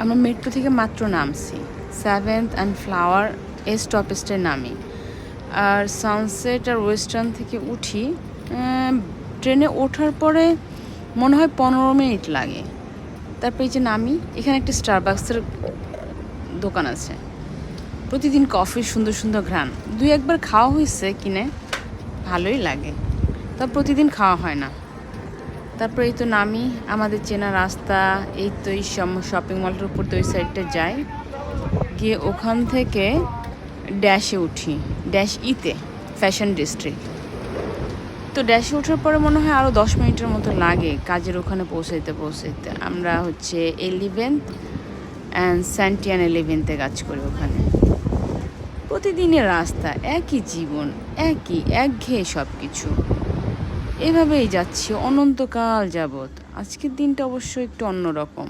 আমরা মেট্রো থেকে মাত্র নামছি, 7th অ্যান্ড ফ্লাওয়ার স্টপেজে নামি। আর সানসেট আর ওয়েস্টার্ন থেকে উঠি। ট্রেনে ওঠার পরে মনে হয় 15 মিনিট লাগে। তারপরে এই যে নামি, এখানে একটা স্টারবাক্সের দোকান আছে। প্রতিদিন কফির সুন্দর সুন্দর ঘ্রাণ। 2-1বার খাওয়া হয়েছে কিনে, ভালোই লাগে, তা প্রতিদিন খাওয়া হয় না। তারপরে এই তো নামি, আমাদের চেনা রাস্তা, এই তো এই শপিং মলটার উপর তো ওই সাইডটা যাই, গিয়ে ওখান থেকে ড্যাশে উঠি, ড্যাশ ইতে ফ্যাশন ডিস্ট্রিক্ট। তো ড্যাশে ওঠার পরে মনে হয় আরও 10 মিনিটের মতো লাগে কাজের ওখানে পৌঁছাইতে। আমরা হচ্ছে 11th অ্যান্ড স্যান্টিয়ান 11th কাজ করি ওখানে। প্রতিদিনের রাস্তা, একই জীবন, একঘেয়ে সব কিছু, এভাবেই যাচ্ছি অনন্তকাল যাবৎ। আজকের দিনটা অবশ্য একটু অন্যরকম।